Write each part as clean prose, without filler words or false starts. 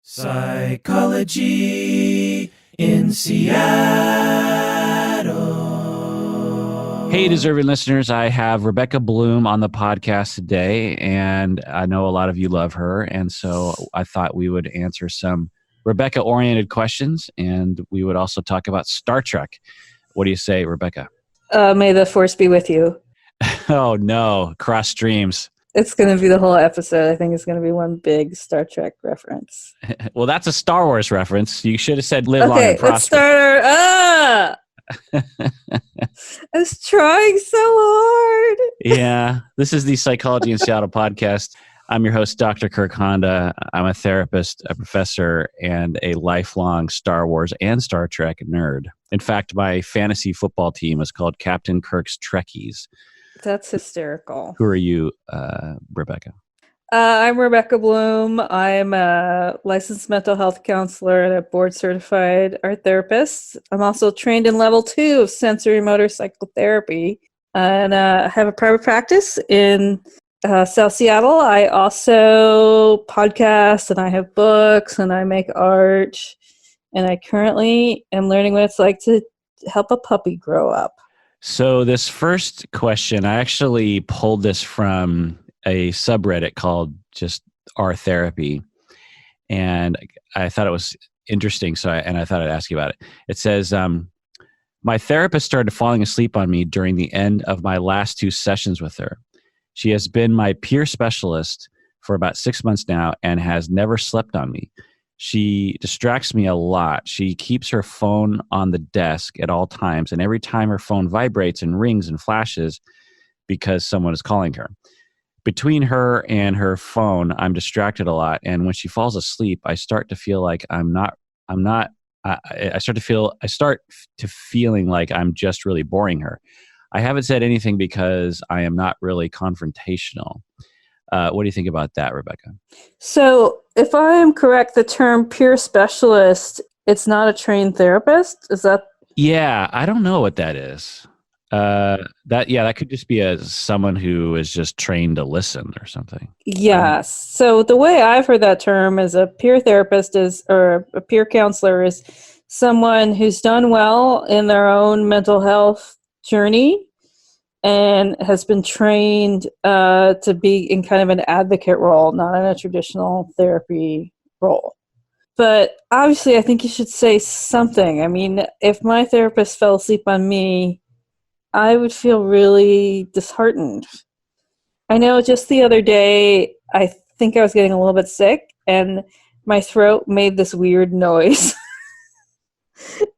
Psychology in Seattle. Hey, deserving listeners, I have Rebecca Bloom on the podcast today, and I know a lot of you love her, and so I thought we would answer some Rebecca-oriented questions, and we would also talk about Star Trek. What do you say, Rebecca? May the force be with you. Oh, no, cross streams. It's going to be the whole episode. I think it's going to be one big Star Trek reference. Well, that's a Star Wars reference. You should have said live long and Okay, let's prosper. start I was trying so hard. Yeah, this is the Psychology in Seattle podcast. I'm your host, Dr. Kirk Honda. I'm a therapist, a professor, and a lifelong Star Wars and Star Trek nerd. In fact, my fantasy football team is called Captain Kirk's Trekkies. That's hysterical. Who are you, Rebecca? I'm Rebecca Bloom. I'm a licensed mental health counselor and a board-certified art therapist. I'm also trained in level 2 of sensory motor psychotherapy, and I have a private practice in South Seattle. I also podcast, and I have books, and I make art, and I currently am learning what it's like to help a puppy grow up. So this first question, I actually pulled this from a subreddit called just Our Therapy, and I thought it was interesting. So I thought I'd ask you about it. It says, my therapist started falling asleep on me during the end of my last 2 sessions with her. She has been my peer specialist for about 6 months now and has never slept on me. She distracts me a lot. She keeps her phone on the desk at all times, and every time her phone vibrates and rings and flashes because someone is calling her. Between her and her phone, I'm distracted a lot, and when she falls asleep, I start to feel like I start to feeling like I'm just really boring her. I haven't said anything because I am not really confrontational. What do you think about that, Rebecca? So, if I am correct, the term peer specialist, it's not a trained therapist? Is that? Yeah, I don't know what that is. That could just be someone who is just trained to listen or something. Yes. So the way I've heard that term is a peer therapist or a peer counselor is someone who's done well in their own mental health journey and has been trained to be in kind of an advocate role, not in a traditional therapy role. But obviously, I think you should say something. I mean, if my therapist fell asleep on me, I would feel really disheartened. I know just the other day, I think I was getting a little bit sick, and my throat made this weird noise.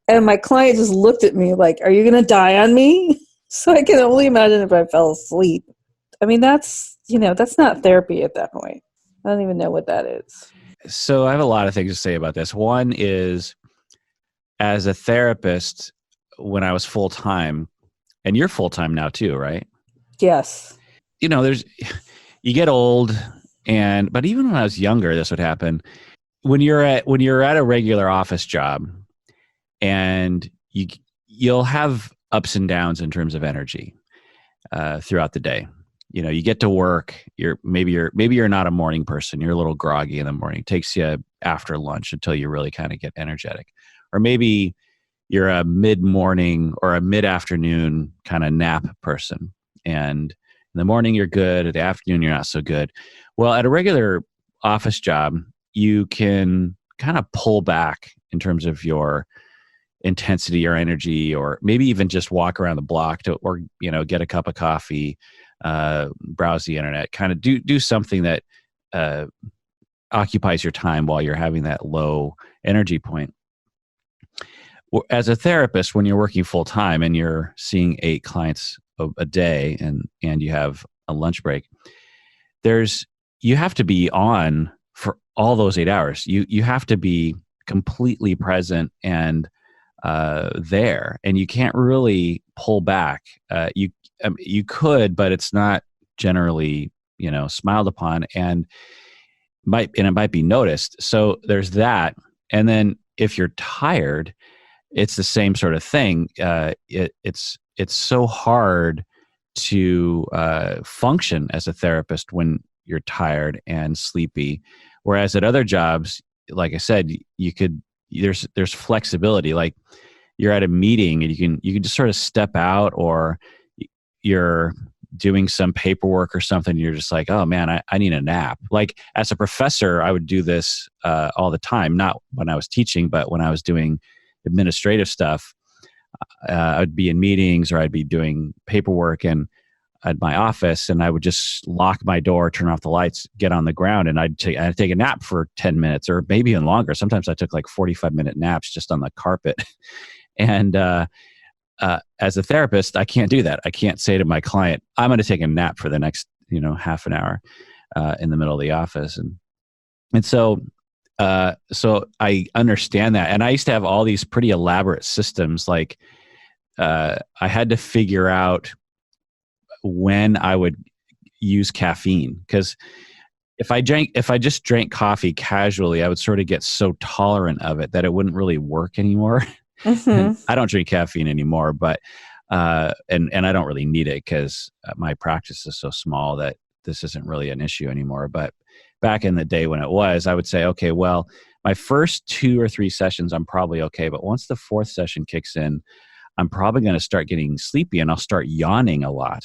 And my client just looked at me like, are you going to die on me? So I can only imagine if I fell asleep. I mean, that's not therapy at that point. I don't even know what that is. So I have a lot of things to say about this. One is, as a therapist, when I was full-time, and you're full-time now too, right? Yes. You get old, but even when I was younger, this would happen. When you're at a regular office job, and you'll have ups and downs in terms of energy throughout the day. You know, you get to work. Maybe you're not a morning person. You're a little groggy in the morning. It takes you after lunch until you really kind of get energetic, or maybe you're a mid-morning or a mid-afternoon kind of nap person. And in the morning, you're good. At the afternoon, you're not so good. Well, at a regular office job, you can kind of pull back in terms of your intensity or energy, or maybe even just walk around the block or get a cup of coffee, browse the internet, kind of do something that occupies your time while you're having that low energy point. As a therapist, when you're working full time and you're seeing 8 clients a day and you have a lunch break, you have to be on for all those 8 hours. You have to be completely present and there, and you can't really pull back. You could, but it's not generally smiled upon, and it might be noticed. So there's that. And then if you're tired, it's the same sort of thing. It's so hard to function as a therapist when you're tired and sleepy. Whereas at other jobs, like I said, you could, there's flexibility. Like you're at a meeting and you can just sort of step out, or you're doing some paperwork or something. You're just like, oh man, I need a nap. Like as a professor, I would do this all the time, not when I was teaching, but when I was doing administrative stuff. I'd be in meetings or I'd be doing paperwork and at my office, and I would just lock my door, turn off the lights, get on the ground, and I'd take a nap for 10 minutes or maybe even longer. Sometimes I took like 45-minute naps just on the carpet. And as a therapist, I can't do that. I can't say to my client, I'm going to take a nap for the next, half an hour in the middle of the office. And so I understand that. And I used to have all these pretty elaborate systems. Like I had to figure out when I would use caffeine, because if I just drank coffee casually, I would sort of get so tolerant of it that it wouldn't really work anymore. Mm-hmm. I don't drink caffeine anymore, but and I don't really need it because my practice is so small that this isn't really an issue anymore. But back in the day when it was, I would say, okay, well, my first 2 or 3 sessions, I'm probably okay. But once the 4th session kicks in, I'm probably going to start getting sleepy and I'll start yawning a lot.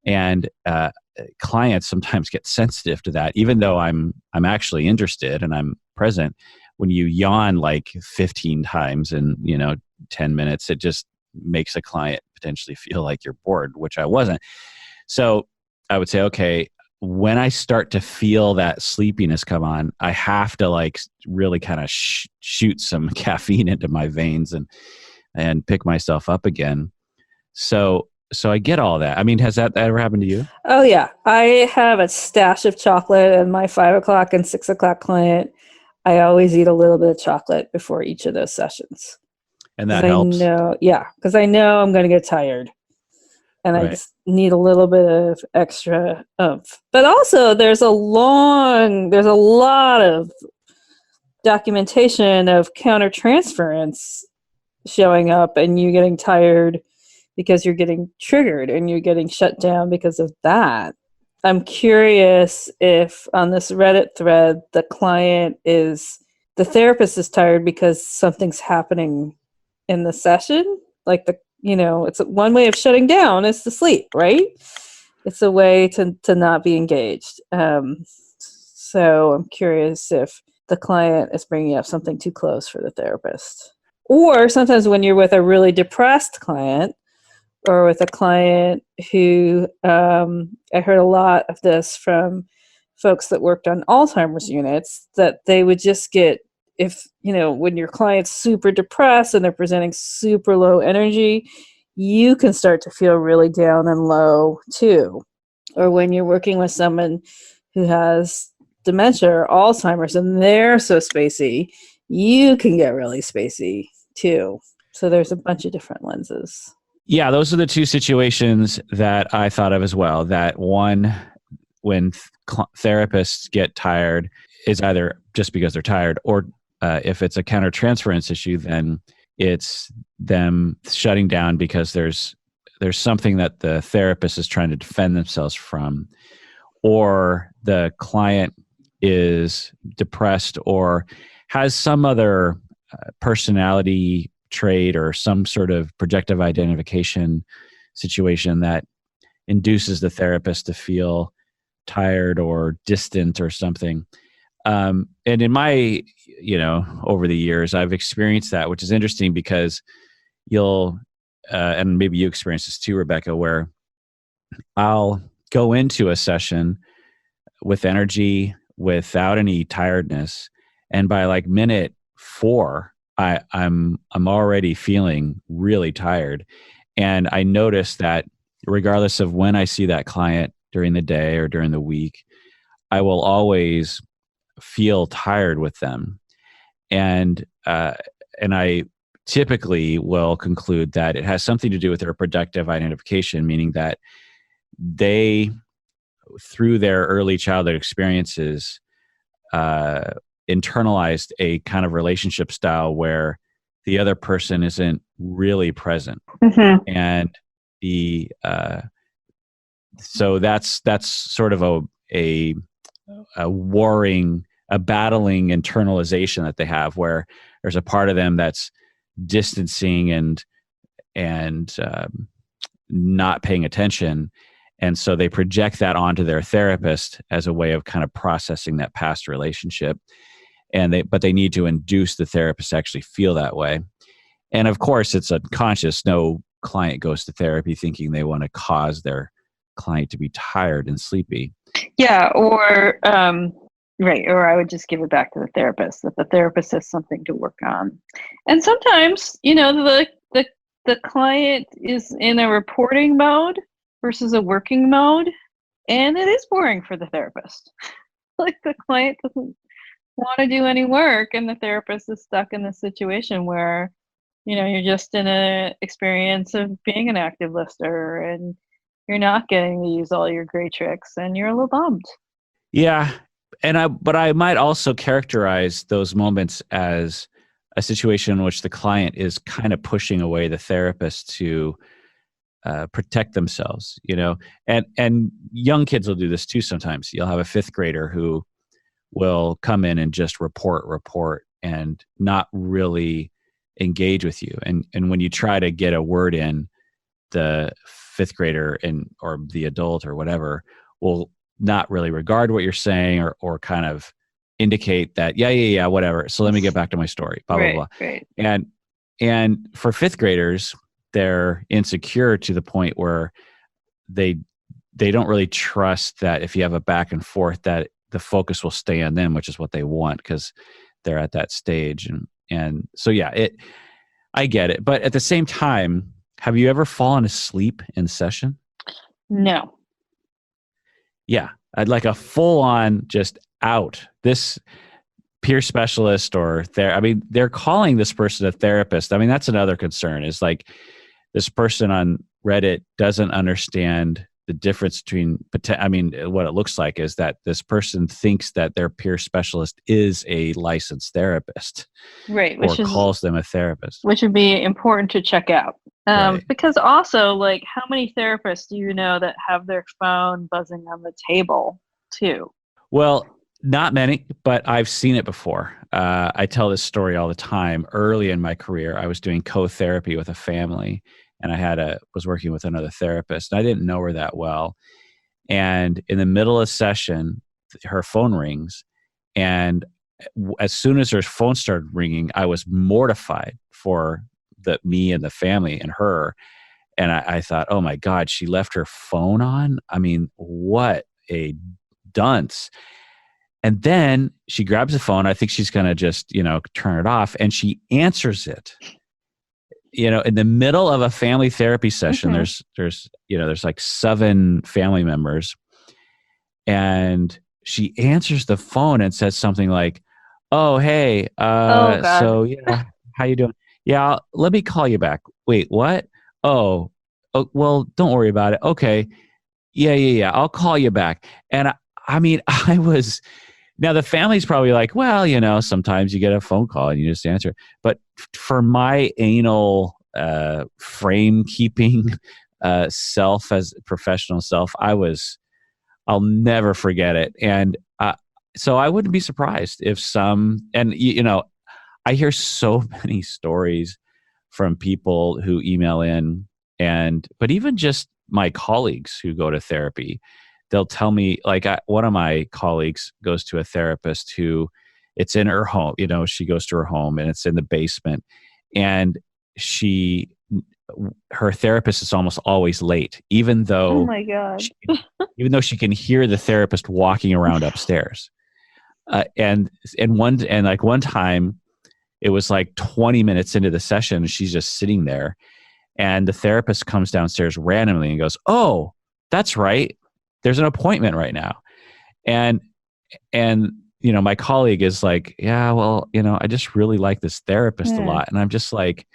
And clients sometimes get sensitive to that, even though I'm actually interested and I'm present. When you yawn like 15 times in 10 minutes, it just makes a client potentially feel like you're bored, which I wasn't. So I would say, okay, when I start to feel that sleepiness come on, I have to like really kind of shoot some caffeine into my veins and pick myself up again. So I get all that. I mean, has that ever happened to you? Oh yeah, I have a stash of chocolate, and my 5 o'clock and 6 o'clock client, I always eat a little bit of chocolate before each of those sessions. And that helps? Because I know I'm going to get tired. And Right. I just need a little bit of extra oomph. But also, there's a lot of documentation of countertransference showing up and you getting tired because you're getting triggered and you're getting shut down because of that. I'm curious if on this Reddit thread, the therapist is tired because something's happening in the session. Like it's one way of shutting down is to sleep, right? It's a way to not be engaged. So I'm curious if the client is bringing up something too close for the therapist. Or sometimes when you're with a really depressed client, or with a client who, I heard a lot of this from folks that worked on Alzheimer's units, that they would just get, when your client's super depressed and they're presenting super low energy, you can start to feel really down and low too. Or when you're working with someone who has dementia or Alzheimer's and they're so spacey, you can get really spacey too. So there's a bunch of different lenses. Yeah, those are the 2 situations that I thought of as well. That one, when therapists get tired, is either just because they're tired, or if it's a countertransference issue, then it's them shutting down because there's something that the therapist is trying to defend themselves from, or the client is depressed or has some other personality trait or some sort of projective identification situation that induces the therapist to feel tired or distant or something. And in my, over the years, I've experienced that, which is interesting because you'll, and maybe you experience this too, Rebecca, where I'll go into a session with energy, without any tiredness, and by like minute 4, I'm already feeling really tired. And I notice that regardless of when I see that client during the day or during the week, I will always feel tired with them. And I typically will conclude that it has something to do with their productive identification, meaning that they, through their early childhood experiences, internalized a kind of relationship style where the other person isn't really present. Mm-hmm. And so that's sort of a warring a battling internalization that they have, where there's a part of them that's distancing and not paying attention. And so they project that onto their therapist as a way of kind of processing that past relationship. But they need to induce the therapist to actually feel that way. And of course, it's unconscious. No client goes to therapy thinking they want to cause their client to be tired and sleepy. Yeah, or right, or I would just give it back to the therapist, that the therapist has something to work on. And sometimes, the client is in a reporting mode versus a working mode, and it is boring for the therapist. Like, the client doesn't want to do any work, and the therapist is stuck in this situation where, you're just in an experience of being an active lister, and you're not getting to use all your great tricks, and you're a little bummed. Yeah. But I might also characterize those moments as a situation in which the client is kind of pushing away the therapist to protect themselves, and young kids will do this too. Sometimes you'll have a fifth grader who will come in and just report and not really engage with you. And when you try to get a word in, the fifth grader or the adult or whatever will not really regard what you're saying or kind of indicate that, yeah, whatever. So let me get back to my story, blah, blah, blah. Right. And for fifth graders, they're insecure to the point where they don't really trust that if you have a back and forth, that the focus will stay on them, which is what they want because they're at that stage. And so, yeah, I get it. But at the same time, have you ever fallen asleep in session? No. Yeah. I'd like a full on just out. This peer specialist they're calling this person a therapist. I mean, that's another concern, is like this person on Reddit doesn't understand the difference between, what it looks like is that this person thinks that their peer specialist is a licensed therapist, right? Calls them a therapist, which would be important to check out. Right. Because also, like, how many therapists do you know that have their phone buzzing on the table too? Well, not many, but I've seen it before. I tell this story all the time. Early in my career, I was doing co-therapy with a family, and I was working with another therapist. And I didn't know her that well. And in the middle of session, her phone rings. And as soon as her phone started ringing, I was mortified for me and the family and her. And I thought, oh my God, she left her phone on? I mean, what a dunce. And then she grabs the phone. I think she's going to just, turn it off. And she answers it. In the middle of a family therapy session, there's like 7 family members, and she answers the phone and says something like, "Oh, hey, so yeah, how you doing? Yeah, let me call you back. Wait, what? Oh, well, don't worry about it. Okay, yeah, I'll call you back." And I was. Now, the family's probably like, well, sometimes you get a phone call and you just answer it. But for my anal frame keeping self, as professional self, I'll never forget it. And so I wouldn't be surprised if I hear so many stories from people who email in, but even just my colleagues who go to therapy, they'll tell me, like, one of my colleagues goes to a therapist who, it's in her home, she goes to her home and it's in the basement, and her therapist is almost always late, even though, oh my God, even though she can hear the therapist walking around upstairs. And one time it was like 20 minutes into the session, and she's just sitting there, and the therapist comes downstairs randomly and goes, "Oh, that's right. There's an appointment right now." And my colleague is like, "Yeah, well, I just really like this therapist a lot." And I'm just like,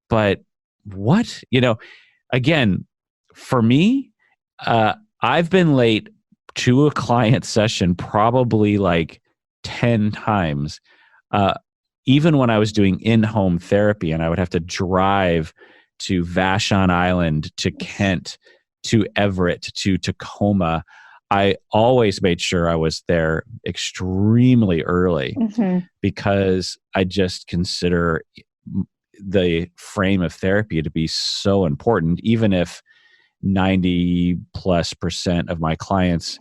but what? Again, for me, I've been late to a client session probably like 10 times, even when I was doing in-home therapy, and I would have to drive to Vashon Island, to Kent, to Everett, to Tacoma. I always made sure I was there extremely early Mm-hmm. because I just consider the frame of therapy to be so important, even if 90+% of my clients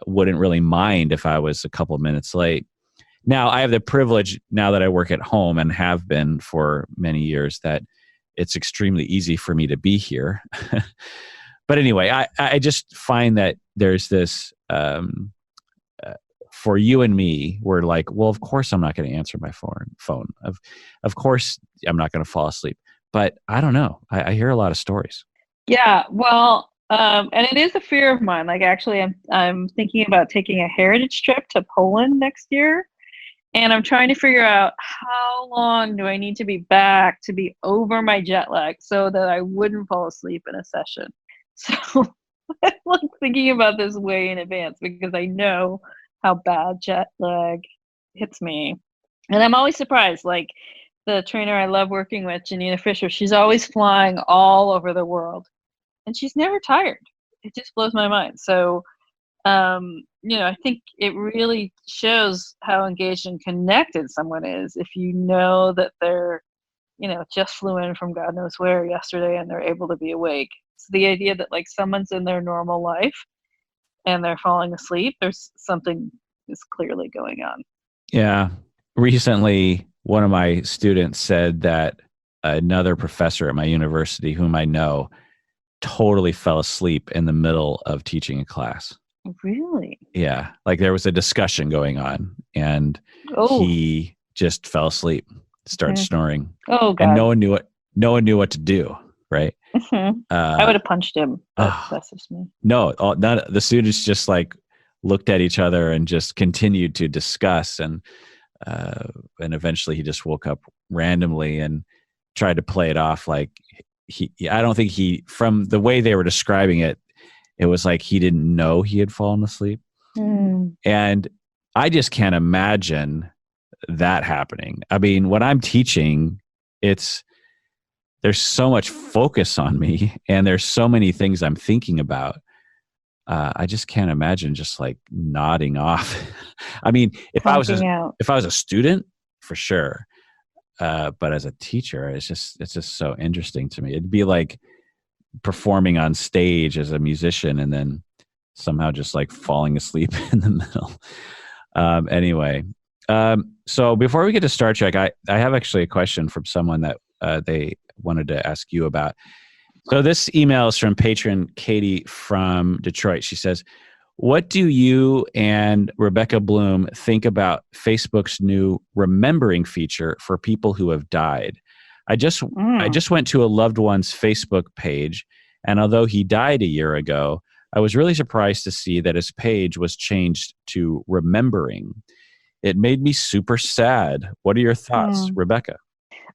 wouldn't really mind if I was a couple of minutes late. Now, I have the privilege now that I work at home and have been for many years that it's extremely easy for me to be here. But anyway, I just find that there's this, for you and me, we're like, well, of course I'm not going to answer my phone. Of course I'm not going to fall asleep. But I don't know. I hear a lot of stories. Yeah, well, and it is a fear of mine. Like, actually, I'm thinking about taking a heritage trip to Poland next year, and I'm trying to figure out how long do I need to be back to be over my jet lag so that I wouldn't fall asleep in a session. So I'm like thinking about this way in advance because I know how bad jet lag hits me, and I'm always surprised. Like, the trainer I love working with, Janina Fisher, she's always flying all over the world, and she's never tired. It just blows my mind. So, I think it really shows how engaged and connected someone is if you know that they're, just flew in from God knows where yesterday and they're able to be awake. So the idea that like someone's in their normal life and they're falling asleep, there's something is clearly going on. Yeah. Recently, one of my students said that another professor at my university, whom I know, totally fell asleep in the middle of teaching a class. Really? Yeah. Like there was a discussion going on and Oh. he just fell asleep, started snoring. Oh, God. And no one knew what to do. Right. Mm-hmm. I would have punched him. That's just me. No, the students just like looked at each other and just continued to discuss. And eventually he just woke up randomly and tried to play it off like I don't think from the way they were describing it, it was like he didn't know he had fallen asleep. And I just can't imagine that happening. I mean, when I'm teaching, there's so much focus on me and there's so many things I'm thinking about. I just can't imagine just like nodding off. I mean, if I was a student, for sure. But as a teacher, it's just so interesting to me. It'd be like performing on stage as a musician and then somehow just like falling asleep in the middle. Anyway, so before we get to Star Trek, I have actually a question from someone that they wanted to ask you about. So this email is from patron Katie from Detroit. She says, what do you and Rebecca Bloom think about Facebook's new remembering feature for people who have died? I just went to a loved one's Facebook page, and although he died a year ago, I was really surprised to see that his page was changed to remembering. It made me super sad. What are your thoughts, Rebecca?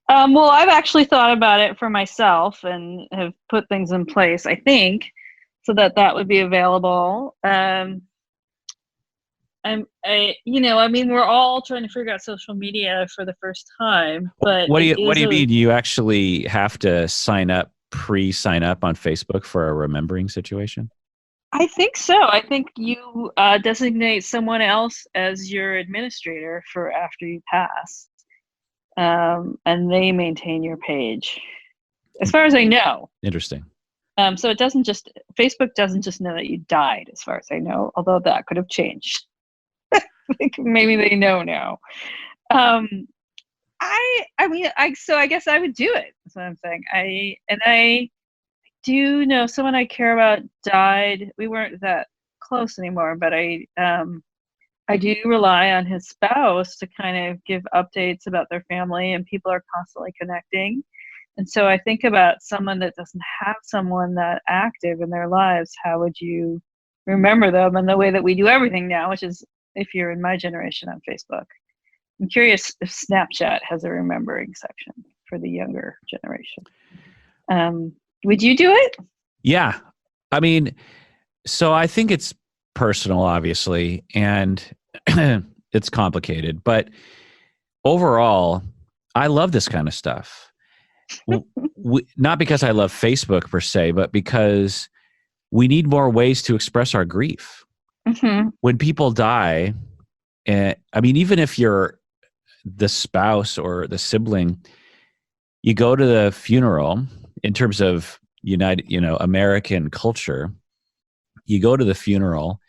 Well, I've actually thought about it for myself and have put things in place, I think, so that would be available. We're all trying to figure out social media for the first time. But what do you mean? You actually have to sign up on Facebook for a remembering situation? I think so. I think you designate someone else as your administrator for after you pass. And they maintain your page, as far as I know. Interesting. So Facebook doesn't just know that you died, as far as I know, although that could have changed. Maybe they know now. So I guess I would do it. That's what I'm saying. I do know someone I care about died. We weren't that close anymore, but I do rely on his spouse to kind of give updates about their family, and people are constantly connecting. And so I think about someone that doesn't have someone that active in their lives. How would you remember them? And the way that we do everything now, which is if you're in my generation on Facebook. I'm curious if Snapchat has a remembering section for the younger generation. Would you do it? Yeah. I mean, so I think it's personal, obviously, and it's complicated, but overall, I love this kind of stuff. Not because I love Facebook per se, but because we need more ways to express our grief. Mhm. when people die, I mean, even if you're the spouse or the sibling, you go to the funeral in terms of American culture, you go to the funeral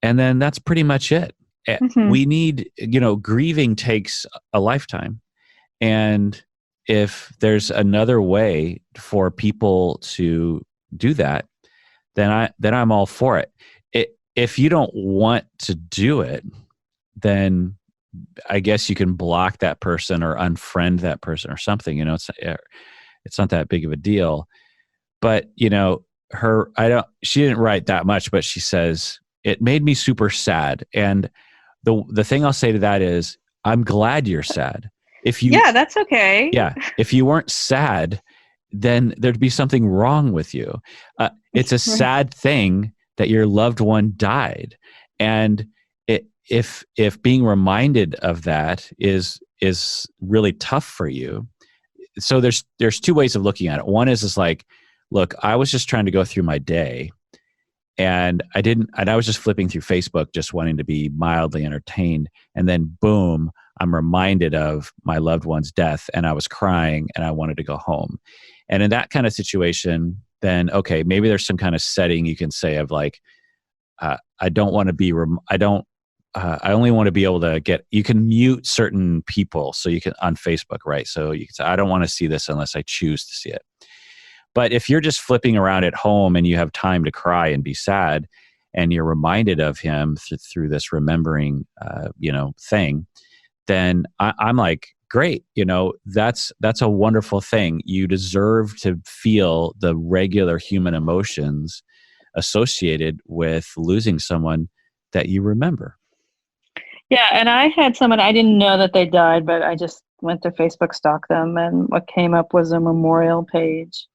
and then that's pretty much it. Mhm. We need, grieving takes a lifetime. And if there's another way for people to do that, then I'm all for it. If you don't want to do it, then I guess you can block that person or unfriend that person or something. It's not that big of a deal. But she didn't write that much, but she says it made me super sad. And the thing I'll say to that is, I'm glad you're sad. Yeah, that's okay. Yeah, if you weren't sad, then there'd be something wrong with you. It's a sad thing that your loved one died, and if being reminded of that is really tough for you. So there's two ways of looking at it. One is like, look, I was just trying to go through my day, and I was just flipping through Facebook, just wanting to be mildly entertained, and then boom, I'm reminded of my loved one's death, and I was crying, and I wanted to go home. And in that kind of situation, then okay, maybe there's some kind of setting you can say of like, I don't want to be, I only want to be able to you can mute certain people, so you can on Facebook, right? So you can say, I don't want to see this unless I choose to see it. But if you're just flipping around at home and you have time to cry and be sad, and you're reminded of him through this remembering, thing, then I'm like, great, that's a wonderful thing. You deserve to feel the regular human emotions associated with losing someone that you remember. Yeah, and I had someone, I didn't know that they died, but I just went to Facebook, stalked them, and what came up was a memorial page.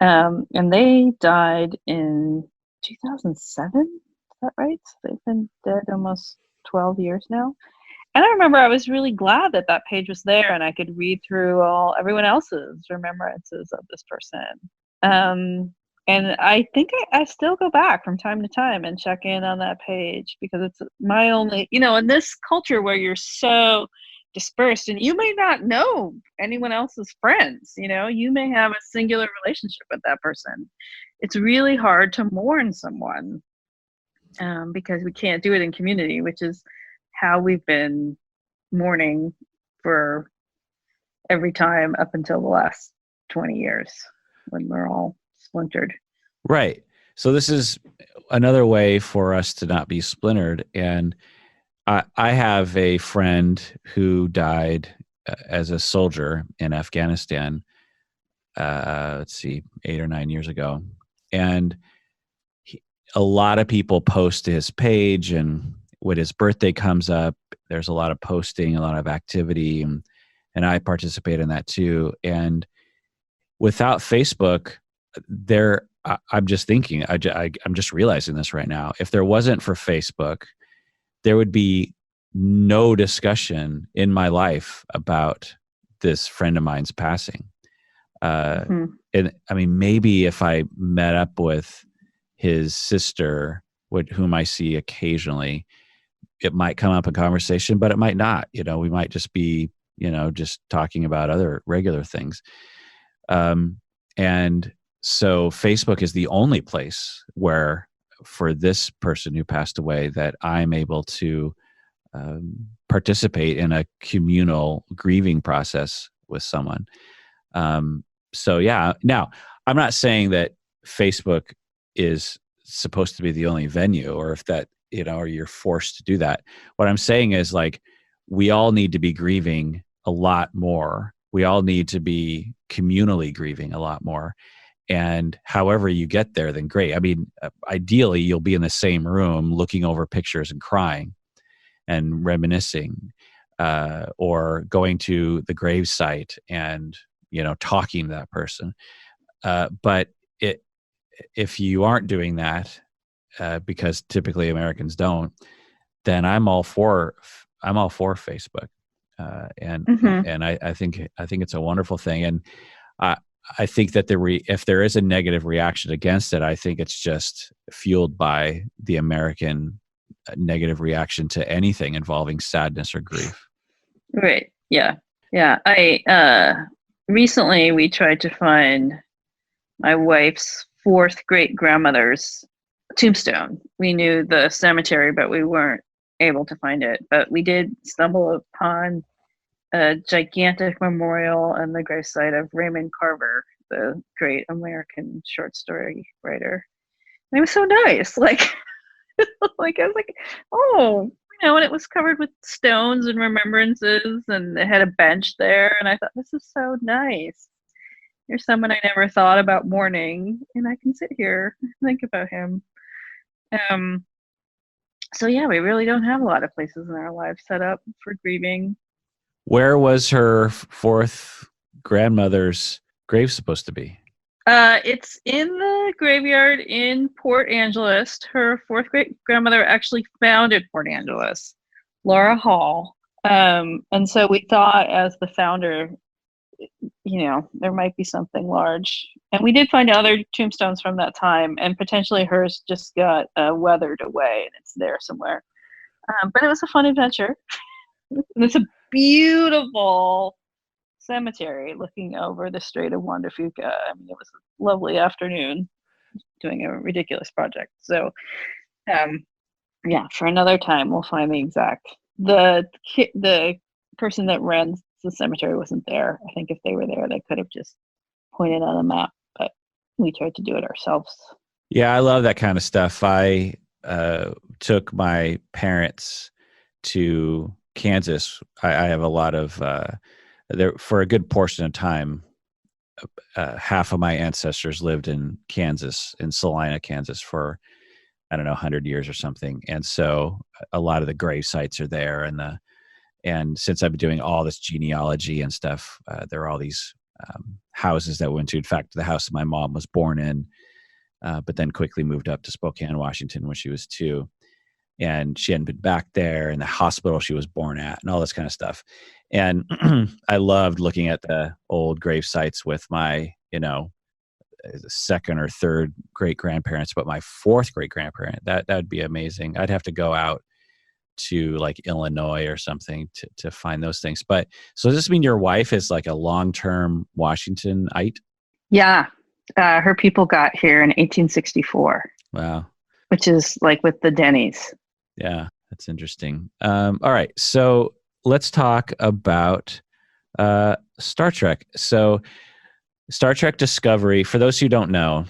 And they died in 2007. Is that right? So they've been dead almost 12 years now. And I remember I was really glad that that page was there and I could read through everyone else's remembrances of this person. And I think I still go back from time to time and check in on that page, because it's my only, in this culture where you're so dispersed and you may not know anyone else's friends, you may have a singular relationship with that person. It's really hard to mourn someone because we can't do it in community, which is how we've been mourning for every time up until the last 20 years when we're all splintered. Right. So this is another way for us to not be splintered. And I have a friend who died as a soldier in Afghanistan, 8 or 9 years ago. And a lot of people post to his page, and when his birthday comes up, there's a lot of posting, a lot of activity, and I participate in that too. And without Facebook, I'm just thinking, I'm just realizing this right now. If there wasn't for Facebook, there would be no discussion in my life about this friend of mine's passing. And I mean, maybe if I met up with his sister, whom I see occasionally, it might come up in conversation, but it might not. We might just be, just talking about other regular things. And so Facebook is the only place where, for this person who passed away, that I'm able to participate in a communal grieving process with someone. So yeah, now I'm not saying that Facebook is supposed to be the only venue, or if that, or you're forced to do that. What I'm saying is, like, we all need to be grieving a lot more. We all need to be communally grieving a lot more. And however you get there, then great. I mean, ideally, you'll be in the same room looking over pictures and crying and reminiscing, or going to the gravesite and, talking to that person. But if you aren't doing that, because typically Americans don't, then I'm all for Facebook. And I think it's a wonderful thing. And I think that if there is a negative reaction against it, I think it's just fueled by the American a negative reaction to anything involving sadness or grief. Right. Yeah. Yeah. I recently we tried to find my wife's fourth great grandmother's tombstone. We knew the cemetery, but we weren't able to find it. But we did stumble upon a gigantic memorial on the gravesite of Raymond Carver, the great American short story writer. And it was so nice. Like, like I was like, oh, and it was covered with stones and remembrances, and it had a bench there. And I thought, this is so nice. Here's someone I never thought about mourning, and I can sit here and think about him. So yeah, we really don't have a lot of places in our lives set up for grieving. Where was her fourth grandmother's grave supposed to be? It's in the graveyard in Port Angeles. Her fourth great grandmother actually founded Port Angeles, Laura Hall. And so we thought, as the founder, there might be something large. And we did find other tombstones from that time, and potentially hers just got weathered away and it's there somewhere. But it was a fun adventure. And it's a beautiful cemetery looking over the Strait of Juan de Fuca. I mean, it was a lovely afternoon doing a ridiculous project. So, yeah, for another time, we'll find the exact. The person that runs the cemetery wasn't there. I think if they were there, they could have just pointed on a map, but we tried to do it ourselves. Yeah, I love that kind of stuff. I took my parents to Kansas. I have a lot of there for a good portion of time. Half of my ancestors lived in Kansas, in Salina, Kansas, for 100 years or something. And so a lot of the grave sites are there, and since I've been doing all this genealogy and stuff, there are all these houses that went to. In fact, the house that my mom was born in, but then quickly moved up to Spokane, Washington when she was 2. And she hadn't been back there, and the hospital she was born at, and all this kind of stuff. And I loved looking at the old grave sites with my, second or third great grandparents, but my fourth great grandparent, that would be amazing. I'd have to go out to like Illinois or something to find those things. But so does this mean your wife is like a long-term Washingtonite? Yeah. Her people got here in 1864. Wow. Which is like with the Denny's. Yeah, that's interesting. All right. So let's talk about Star Trek. So Star Trek Discovery, for those who don't know,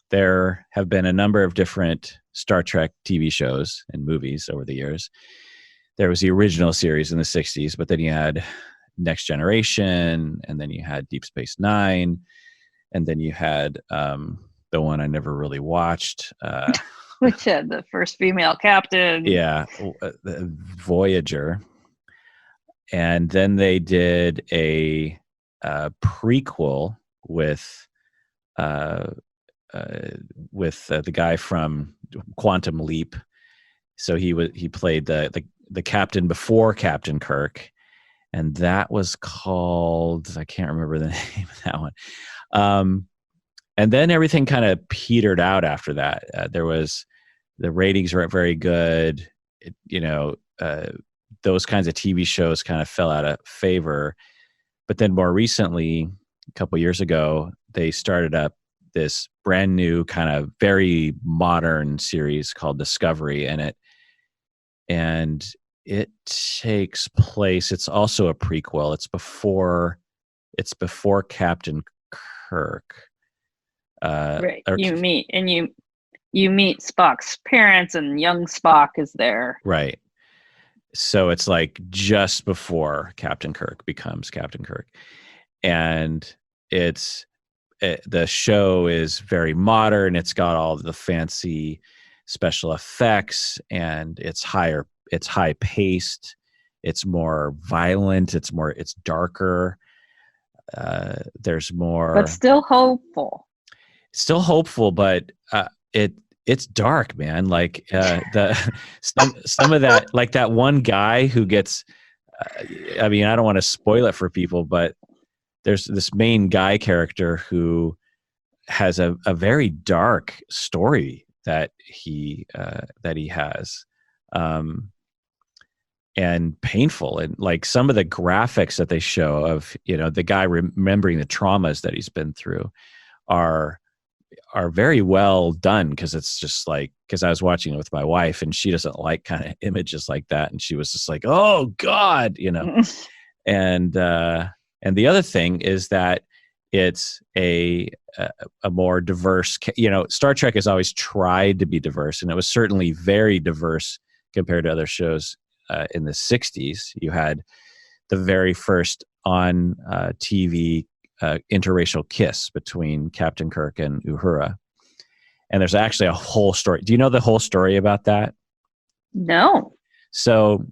there have been a number of different Star Trek TV shows and movies over the years. There was the original series in the 60s, but then you had Next Generation, and then you had Deep Space Nine, and then you had the one I never really watched. Which had the first female captain. Yeah, Voyager. And then they did a prequel with the guy from Quantum Leap. So he played the captain before Captain Kirk, and that was called, I can't remember the name of that one. And then everything kind of petered out after that. The ratings weren't very good. Those kinds of TV shows kind of fell out of favor. But then more recently, a couple years ago, they started up this brand new kind of very modern series called Discovery, and it takes place. It's also a prequel. It's before Captain Kirk. Right. You meet Spock's parents, and young Spock is there. Right. So it's like just before Captain Kirk becomes Captain Kirk, and the show is very modern. It's got all the fancy special effects, and it's high paced. It's more violent. It's darker. There's more, but still hopeful. Still hopeful, but it's dark, man. Like some of that, like that one guy who gets. I mean, I don't want to spoil it for people, but there's this main guy character who has a very dark story that he has. and painful. And like some of the graphics that they show of, the guy remembering the traumas that he's been through are very well done, because it's just like, because I was watching it with my wife and she doesn't like kind of images like that, and she was just like, oh God, and the other thing is that it's a more diverse, Star Trek has always tried to be diverse, and it was certainly very diverse compared to other shows. In the 60s, you had the very first on TV interracial kiss between Captain Kirk and Uhura. And there's actually a whole story. Do you know the whole story about that? No. So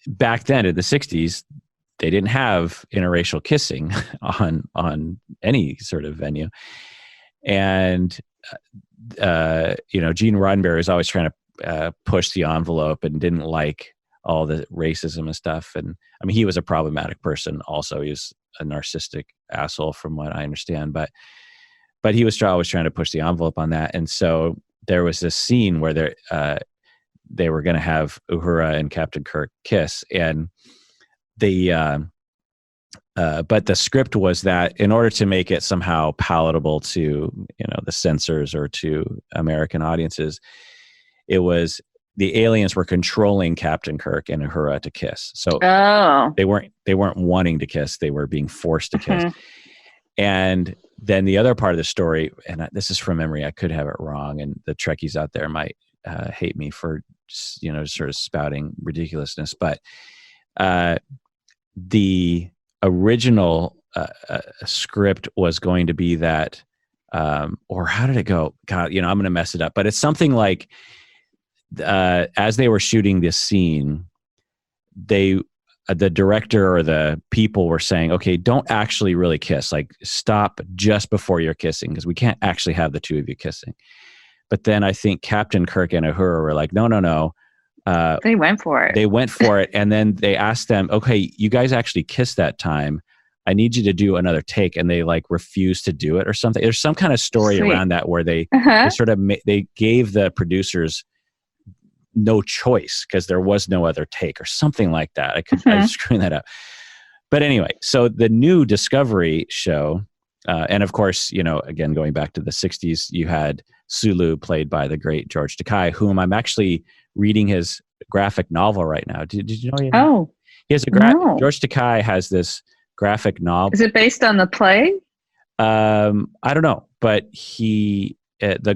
back then in the 60s, they didn't have interracial kissing on any sort of venue. And, Gene Roddenberry was always trying to push the envelope and didn't like all the racism and stuff. And I mean, he was a problematic person also. He was a narcissistic asshole from what I understand, but he was always trying to push the envelope on that. And so there was this scene where they were going to have Uhura and Captain Kirk kiss, and but the script was that in order to make it somehow palatable to, the censors or to American audiences, it was the aliens were controlling Captain Kirk and Uhura to kiss. So they weren't wanting to kiss; they were being forced to kiss. And then the other part of the story, and this is from memory, I could have it wrong, and the Trekkies out there might hate me for sort of spouting ridiculousness, but the original script was going to be that, or how did it go? God, I'm going to mess it up, but it's something like, as they were shooting this scene, the director or the people were saying, okay, don't actually really kiss, like stop just before you're kissing, because we can't actually have the two of you kissing. But then I think Captain Kirk and Uhura were like, no. They went for it. And then they asked them, okay, you guys actually kissed that time. I need you to do another take. And they like refused to do it or something. There's some kind of story around that where they sort of, they gave the producers no choice because there was no other take or something like that. I was screwing that up. But anyway, so the new Discovery show, and of course, again, going back to the 60s, you had Sulu played by the great George Takei, whom I'm actually reading his graphic novel right now. Did you know? He has George Takei has this graphic novel. Is it based on the play? I don't know, but the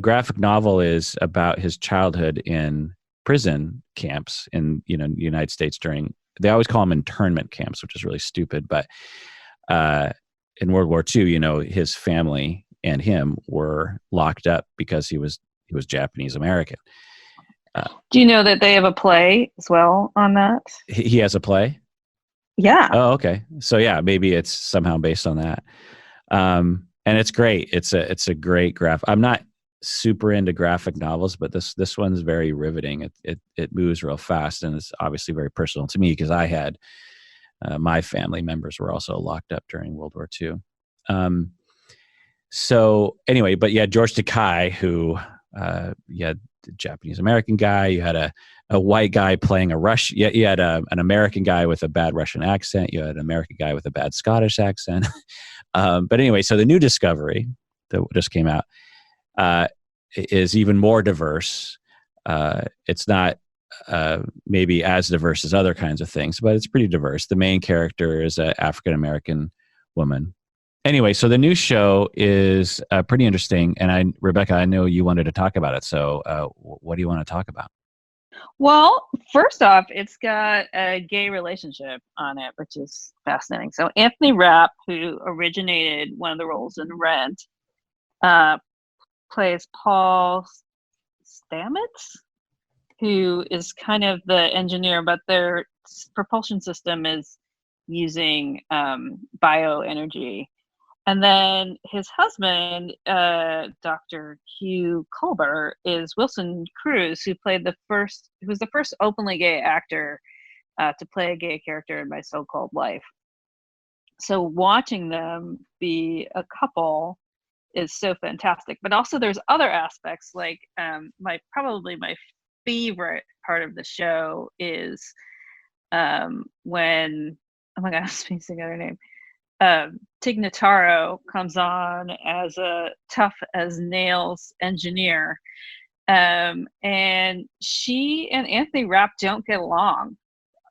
graphic novel is about his childhood in prison camps in the United States they always call them internment camps, which is really stupid, but in World War II, his family and him were locked up because he was Japanese American. Do you know that they have a play as well on that? He has a play? Yeah. Oh, okay. So yeah, maybe it's somehow based on that. And it's great. It's a great graphic. I'm not super into graphic novels, but this one's very riveting. It moves real fast, and it's obviously very personal to me because I had my family members were also locked up during World War II. So anyway, but yeah, George Takei, who you had the Japanese American guy, you had a white guy playing a Russian, you had an American guy with a bad Russian accent, you had an American guy with a bad Scottish accent. But anyway, so the new Discovery that just came out is even more diverse. It's not maybe as diverse as other kinds of things, but it's pretty diverse. The main character is an African-American woman. Anyway, so the new show is pretty interesting. And Rebecca, I know you wanted to talk about it. So what do you want to talk about? Well, first off, it's got a gay relationship on it, which is fascinating. So Anthony Rapp, who originated one of the roles in Rent, plays Paul Stamets, who is kind of the engineer, but their propulsion system is using bioenergy. And then his husband, Dr. Hugh Culber, is Wilson Cruz, who was the first openly gay actor to play a gay character in My So-Called Life. So watching them be a couple is so fantastic. But also there's other aspects, like probably my favorite part of the show is when, oh my god, I'm spacing the other name. Tig Notaro comes on as a tough as nails engineer, and she and Anthony Rapp don't get along.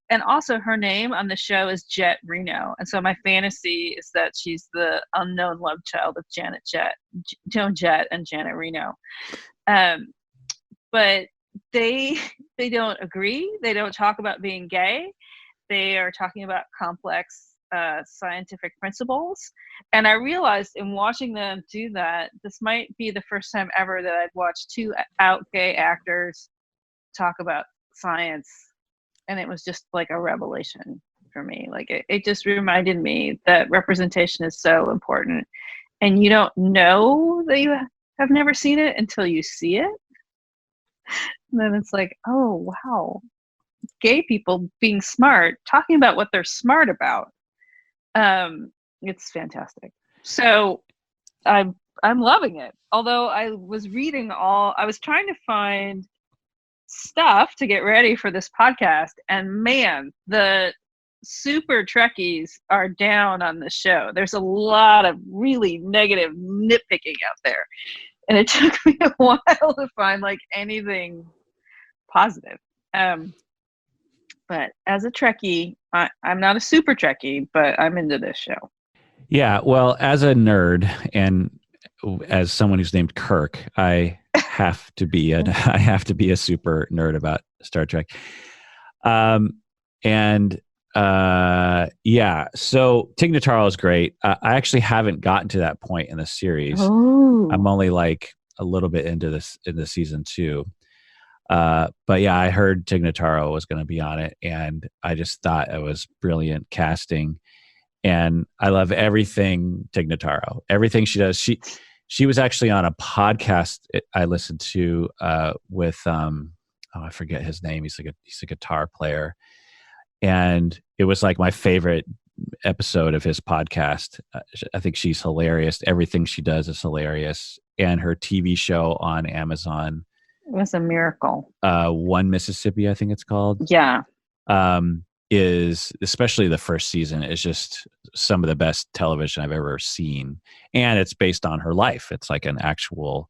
And also, her name on the show is Jet Reno, and so my fantasy is that she's the unknown love child of Joan Jett, and Janet Reno. But they don't agree. They don't talk about being gay. They are talking about complex scientific principles. And I realized in watching them do that, this might be the first time ever that I'd watched two out gay actors talk about science. And it was just like a revelation for me. Like it just reminded me that representation is so important. And you don't know that you have never seen it until you see it. And then it's like, oh, wow. Gay people being smart, talking about what they're smart about. It's fantastic. So I'm loving it. Although I was trying to find stuff to get ready for this podcast, and man, the super Trekkies are down on the show. There's a lot of really negative nitpicking out there, and it took me a while to find like anything positive. But as a Trekkie, I'm not a super Trekkie, but I'm into this show. Yeah, well, as a nerd and as someone who's named Kirk, I have to be a super nerd about Star Trek. Yeah, so Tig Notaro is great. I actually haven't gotten to that point in the series. Oh. I'm only like a little bit into season 2. But yeah, I heard Tig Notaro was going to be on it, and I just thought it was brilliant casting. And I love everything Tig Notaro, everything she does. She was actually on a podcast I listened to with I forget his name. He's a guitar player, and it was like my favorite episode of his podcast. I think she's hilarious. Everything she does is hilarious, and her TV show on Amazon. It was a miracle. One Mississippi, I think it's called. Yeah. Is especially the first season is just some of the best television I've ever seen, and it's based on her life. It's like an actual,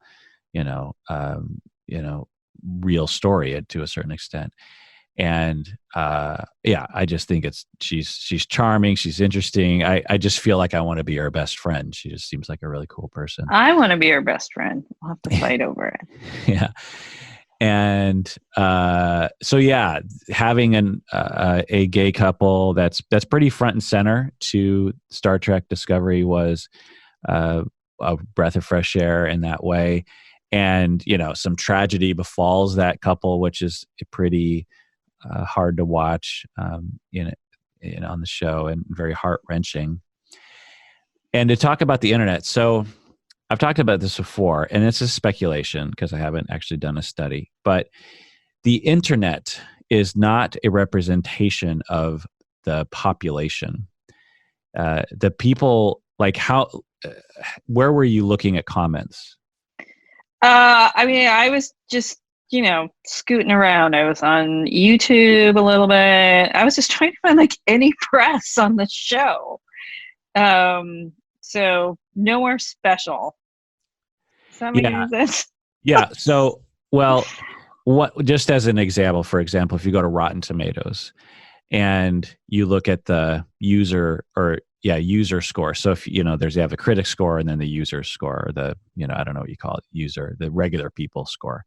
real story to a certain extent. And yeah, I just think she's charming. She's interesting. I just feel like I want to be her best friend. She just seems like a really cool person. I want to be her best friend. We'll have to fight over it. Yeah. And so yeah, having a gay couple that's pretty front and center to Star Trek Discovery was a breath of fresh air in that way. And some tragedy befalls that couple, which is pretty hard to watch on the show, and very heart-wrenching. And to talk about the internet, so I've talked about this before, and it's a speculation because I haven't actually done a study, but the internet is not a representation of the population. The people, like where were you looking at comments? I mean, I was just, scooting around. I was on YouTube a little bit. I was just trying to find like any press on the show. So nowhere special. Does that make any sense? Yeah. So, well, just as an example, for example, if you go to Rotten Tomatoes and you look at the user score. So if you have the critic score and then the user score, or the, I don't know what you call it, the regular people score.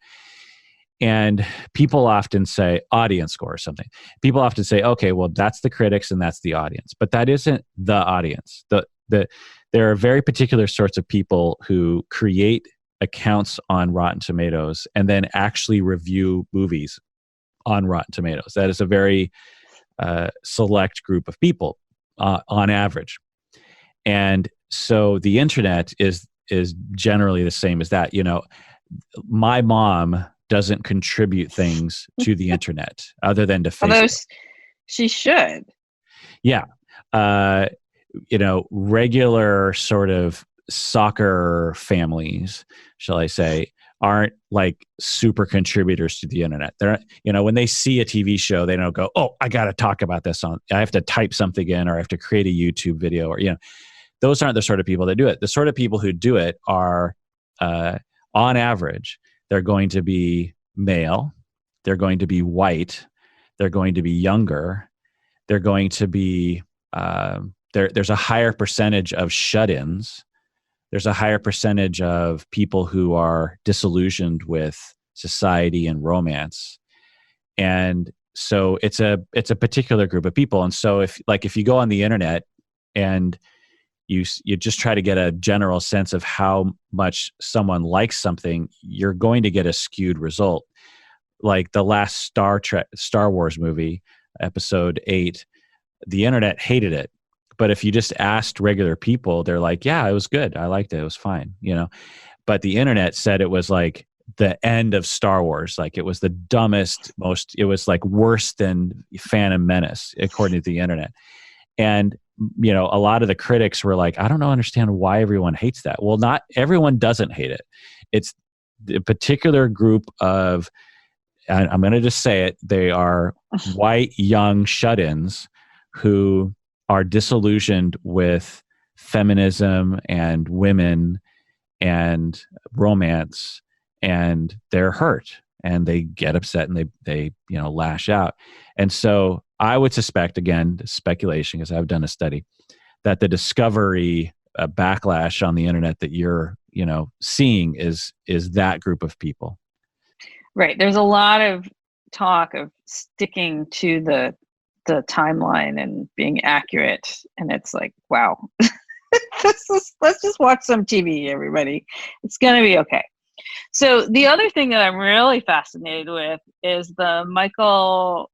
And people often say audience score or something. People often say, okay, well, that's the critics and that's the audience, but that isn't the audience. There are very particular sorts of people who create accounts on Rotten Tomatoes and then actually review movies on Rotten Tomatoes. That is a very select group of people on average. And so the internet is generally the same as that. My mom doesn't contribute things to the internet other than to Facebook. Although she should. Yeah. Regular sort of soccer families, shall I say, aren't like super contributors to the internet. They're, when they see a TV show, they don't go, oh, I got to talk about this I have to type something in, or I have to create a YouTube video, or, those aren't the sort of people that do it. The sort of people who do it are, on average, they're going to be male, they're going to be white, they're going to be younger, they're going to be, there's a higher percentage of shut-ins. There's a higher percentage of people who are disillusioned with society and romance. And so it's a particular group of people. And so if you go on the internet and you just try to get a general sense of how much someone likes something, you're going to get a skewed result. Like the last Star Wars movie, Episode 8, the internet hated it. But if you just asked regular people, they're like, yeah, it was good. I liked it. It was fine, But the internet said it was like the end of Star Wars. Like it was the dumbest, it was like worse than Phantom Menace, according to the internet. And, a lot of the critics were like, I don't understand why everyone hates that. Well, not everyone doesn't hate it. It's a particular group of, I'm going to just say it, they are white, young shut-ins who are disillusioned with feminism and women and romance, and they're hurt and they get upset and they lash out. And so I would suspect, again, speculation, because I've done a study, that the discovery backlash on the internet that you're seeing is that group of people. Right. There's a lot of talk of sticking to the timeline and being accurate, and it's like, wow. Let's just watch some TV, everybody. It's gonna be okay. So the other thing that I'm really fascinated with is the Michael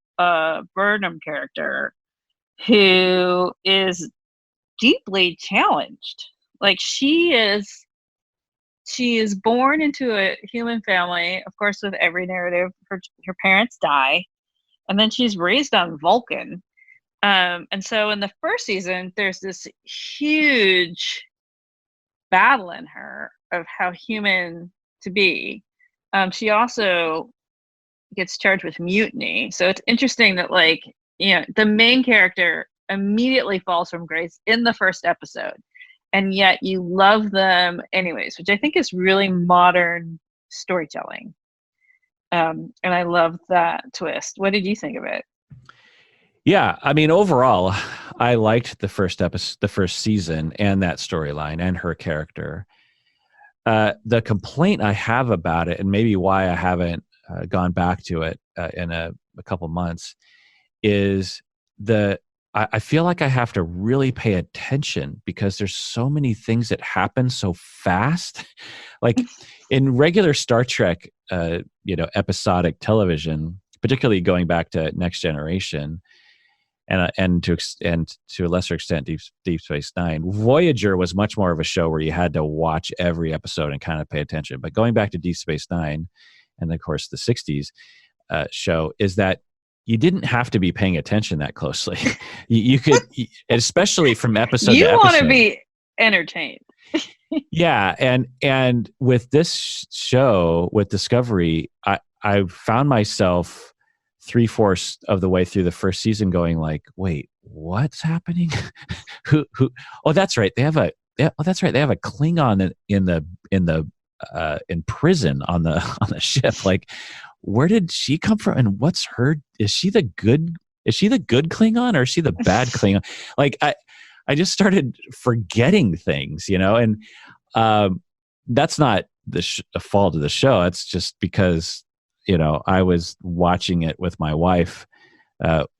Burnham character, who is deeply challenged. Like she is born into a human family, of course, with every narrative. Her parents die, and then she's raised on Vulcan. And so in the first season, there's this huge battle in her of how human to be. She also gets charged with mutiny. So it's interesting that the main character immediately falls from grace in the first episode, and yet you love them anyways, which I think is really modern storytelling. And I love that twist. What did you think of it? Yeah, I mean, overall, I liked the first season and that storyline and her character. The complaint I have about it, and maybe why I haven't gone back to it in a couple months, is I feel like I have to really pay attention because there's so many things that happen so fast. Like in regular Star Trek, episodic television, particularly going back to Next Generation, and to a lesser extent Deep Space Nine, Voyager was much more of a show where you had to watch every episode and kind of pay attention. But going back to Deep Space Nine, and of course the 60s show, is that you didn't have to be paying attention that closely. you could, especially from episode to episode. You want to be entertained. Yeah, and with this show, with Discovery, I found myself 3/4 of the way through the first season going like, wait, what's happening? who? Oh, that's right. They have a Klingon in prison on the ship. Like, where did she come from? And what's her? Is she the good Klingon, or is she the bad Klingon? Like, I just started forgetting things, and that's not the fault of the show. It's just because I was watching it with my wife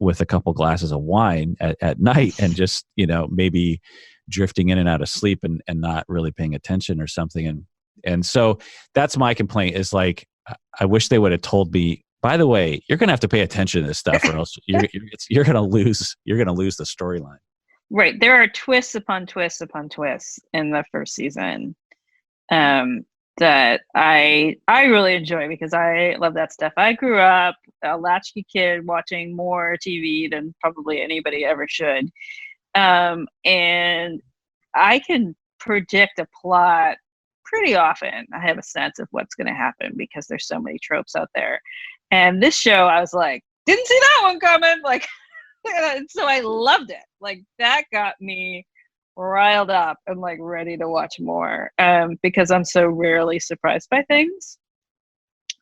with a couple glasses of wine at night, and just maybe drifting in and out of sleep and not really paying attention or something. And so that's my complaint, is like, I wish they would have told me, by the way, you're going to have to pay attention to this stuff, or else you're going to lose the storyline. Right. There are twists upon twists upon twists in the first season that I really enjoy, because I love that stuff. I grew up a latchkey kid watching more TV than probably anybody ever should. And I can predict a plot pretty often I have a sense of what's going to happen because there's so many tropes out there. And this show, I was like, didn't see that one coming. Like, so I loved it. Like, that got me riled up and like ready to watch more, because I'm so rarely surprised by things.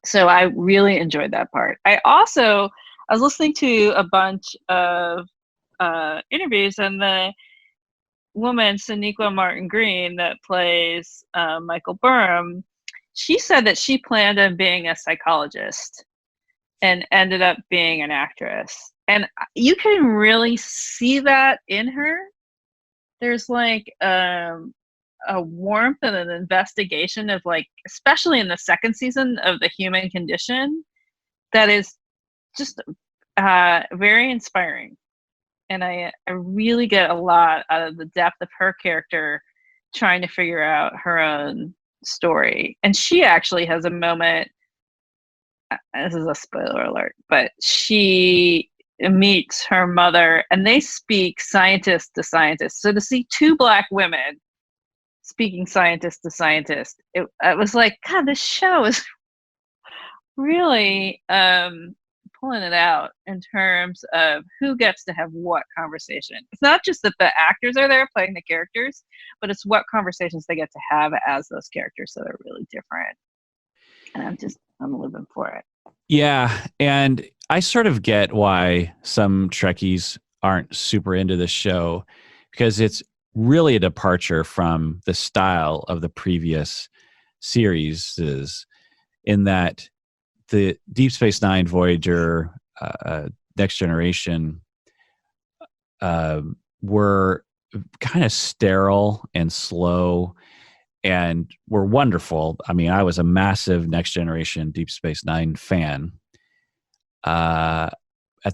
So I really enjoyed that part. I was listening to a bunch of interviews, and the woman, Sonequa Martin Green, that plays Michael Burnham, she said that she planned on being a psychologist and ended up being an actress. And you can really see that in her. There's like a warmth and an investigation of, like, especially in the second season, of the human condition, that is just very inspiring. And I really get a lot out of the depth of her character trying to figure out her own story. And she actually has a moment, this is a spoiler alert, but she meets her mother and they speak scientist to scientist. So to see two Black women speaking scientist to scientist, it was like, God, this show is really pulling it out in terms of who gets to have what conversation. It's not just that the actors are there playing the characters, but it's what conversations they get to have as those characters that are really different. And I'm living for it. Yeah, and I sort of get why some Trekkies aren't super into this show, because it's really a departure from the style of the previous series, in that the Deep Space Nine, Voyager, Next Generation were kind of sterile and slow and were wonderful. I mean, I was a massive Next Generation, Deep Space Nine fan at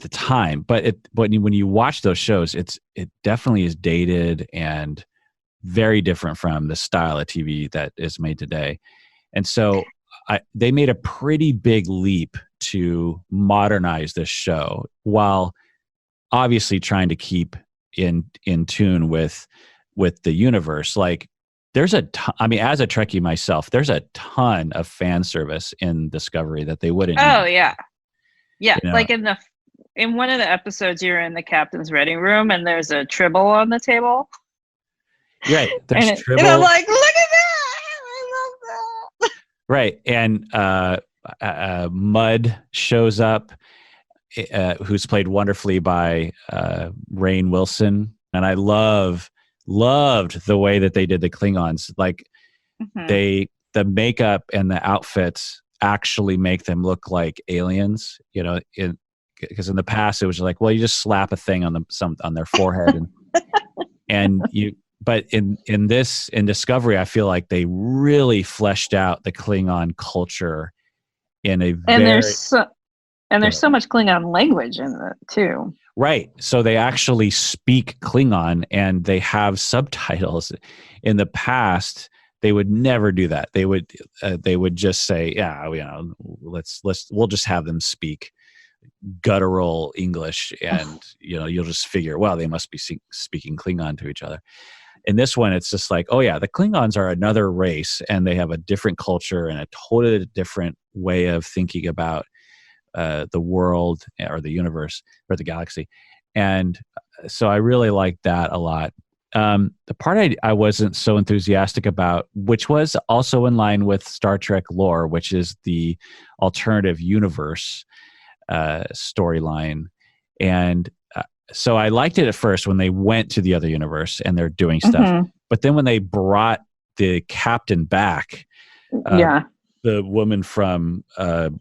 the time, but when you watch those shows, it definitely is dated and very different from the style of TV that is made today. And so they made a pretty big leap to modernize this show, while obviously trying to keep in tune with the universe. Like, there's as a Trekkie myself, there's a ton of fan service in Discovery that they wouldn't. Oh yeah. You know? Like in one of the episodes, you're in the captain's reading room and there's a Tribble on the table. Right. There's Tribble. And I'm like, look at that! I love that. Right. And Mud shows up, who's played wonderfully by Rainn Wilson. And I loved the way that they did the Klingons. Like, the makeup and the outfits actually make them look like aliens, because in the past it was like, well, you just slap a thing on their forehead but in Discovery, I feel like they really fleshed out the Klingon culture in a there's so much Klingon language in it too. Right. So they actually speak Klingon and they have subtitles. In the past, they would never do that. They would just say, yeah, we'll just have them speak guttural English, and you'll just figure, well, they must be speaking Klingon to each other. In this one, it's just like, oh yeah, the Klingons are another race, and they have a different culture and a totally different way of thinking about the world or the universe or the galaxy. And so I really liked that a lot. The part I wasn't so enthusiastic about, which was also in line with Star Trek lore, which is the alternative universe storyline. And so I liked it at first when they went to the other universe and they're doing stuff. But then when they brought the captain back, the woman from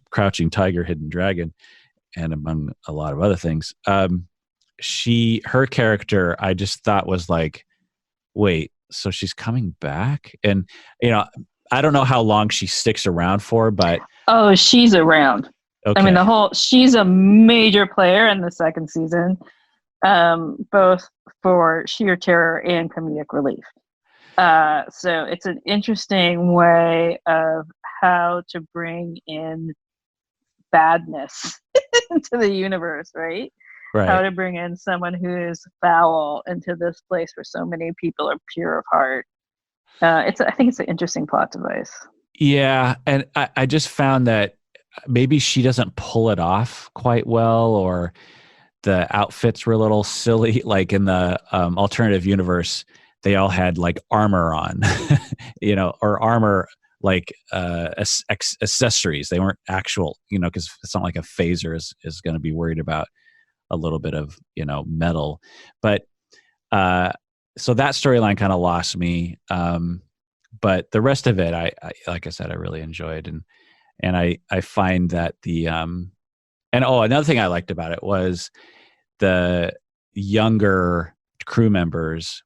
Crouching Tiger, Hidden Dragon, and among a lot of other things, her character, I just thought was like, wait, so she's coming back? And I don't know how long she sticks around for, but she's around. Okay. I mean, she's a major player in the second season, both for sheer terror and comedic relief. So it's an interesting way of how to bring in badness into the universe, right? How to bring in someone who is foul into this place where so many people are pure of heart. I think it's an interesting plot device. Yeah, and I just found that maybe she doesn't pull it off quite well, or the outfits were a little silly. Like in the alternative universe, they all had like armor on, or armor like accessories. They weren't actual, because it's not like a phaser is going to be worried about a little bit of metal, but so that storyline kind of lost me. But the rest of it, I like I said, I really enjoyed, and I find that another thing I liked about it was the younger crew members.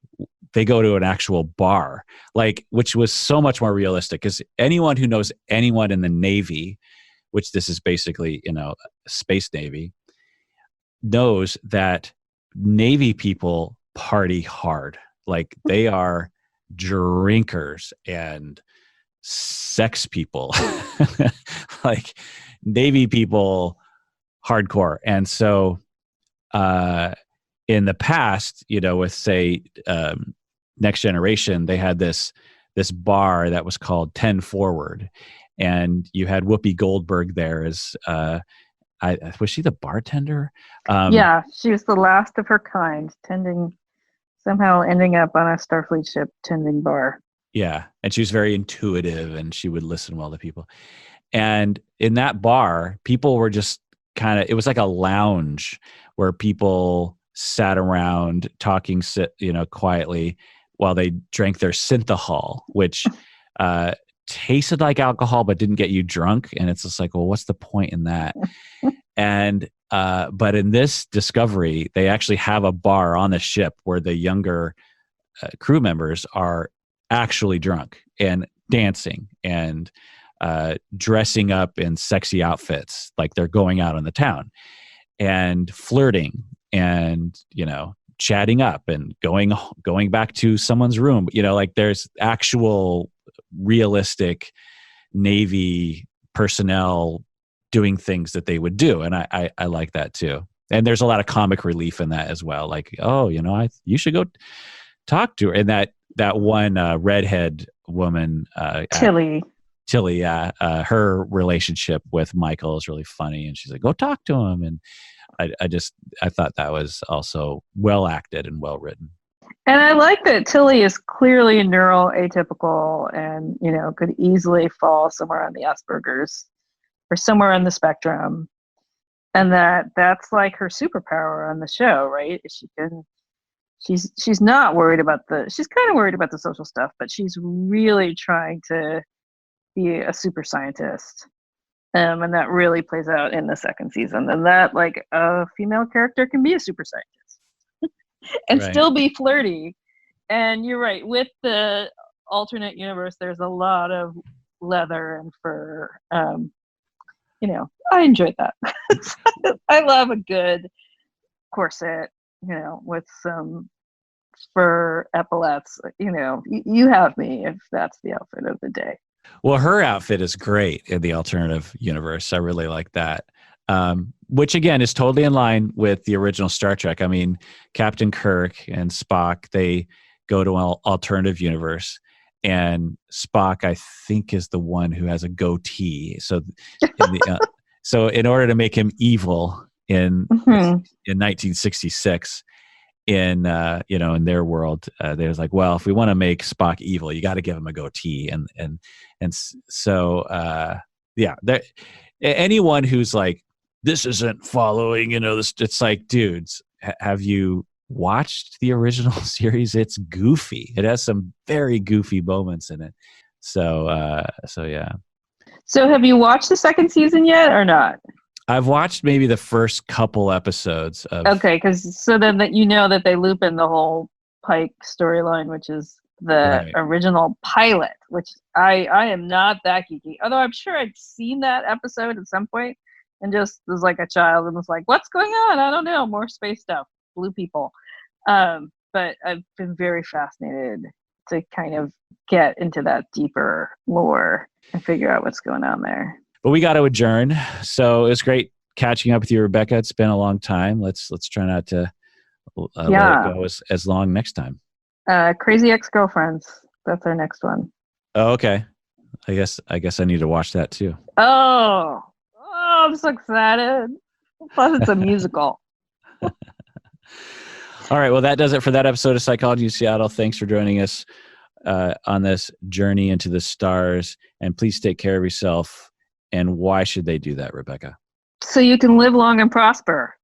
They go to an actual bar, which was so much more realistic, because anyone who knows anyone in the Navy, which this is basically, space Navy, knows that Navy people party hard. Like they are drinkers and sex people, like Navy people, hardcore. And so, in the past, with say, Next Generation, they had this bar that was called 10 Forward, and you had Whoopi Goldberg there as was she the bartender? Yeah, she was the last of her kind, somehow ending up on a Starfleet ship tending bar. Yeah, and she was very intuitive, and she would listen well to people. And in that bar, people were just it was like a lounge where people sat around talking, quietly while they drank their synthahol, which tasted like alcohol but didn't get you drunk. And it's just like, well, what's the point in that? And but in this Discovery, they actually have a bar on the ship where the younger crew members are actually drunk and dancing and dressing up in sexy outfits, like they're going out on the town, and flirting and chatting up and going back to someone's room. Like there's actual realistic Navy personnel doing things that they would do, and I like that too. And there's a lot of comic relief in that as well. Like, oh, you should go talk to her. And that one redhead woman, Tilly, yeah, her relationship with Michael is really funny, and she's like, "Go talk to him." And I thought that was also well acted and well written. And I like that Tilly is clearly neural atypical, and could easily fall somewhere on the Asperger's or somewhere on the spectrum, and that's like her superpower on the show, right? She's not worried about she's kind of worried about the social stuff, but she's really trying to be a super scientist. And that really plays out in the second season. And that, like, a female character can be a super scientist and still be flirty. And you're right, with the alternate universe, there's a lot of leather and fur. I enjoyed that. I love a good corset, with some fur epaulets. You have me if that's the outfit of the day. Well, her outfit is great in the alternative universe. I really like that. Which again is totally in line with the original Star Trek. I mean, Captain Kirk and Spock, they go to an alternative universe, and Spock, I think, is the one who has a goatee. So, in order to make him evil in 1966, in their world, they was like, well, if we want to make Spock evil, you got to give him a goatee, and so anyone who's like, this isn't following, this, it's like, dudes, have you watched the original series? It's goofy. It has some very goofy moments in it. So yeah. So have you watched the second season yet or not? I've watched maybe the first couple episodes of. Okay, because so then that that they loop in the whole Pike storyline, which is the original pilot, which I am not that geeky. Although I'm sure I'd seen that episode at some point and just was like a child and was like, what's going on? I don't know, more space stuff, blue people. But I've been very fascinated to kind of get into that deeper lore and figure out what's going on there. But we got to adjourn. So it was great catching up with you, Rebecca. It's been a long time. Let's try not to let it go as long next time. Crazy Ex-Girlfriends, That's our next one. Oh, okay. I guess I need to watch that too. Oh, I'm so excited. Plus, it's a musical. All right. Well, that does it for that episode of Psychology in Seattle. Thanks for joining us on this journey into the stars. And please take care of yourself. And why should they do that, Rebecca? So you can live long and prosper.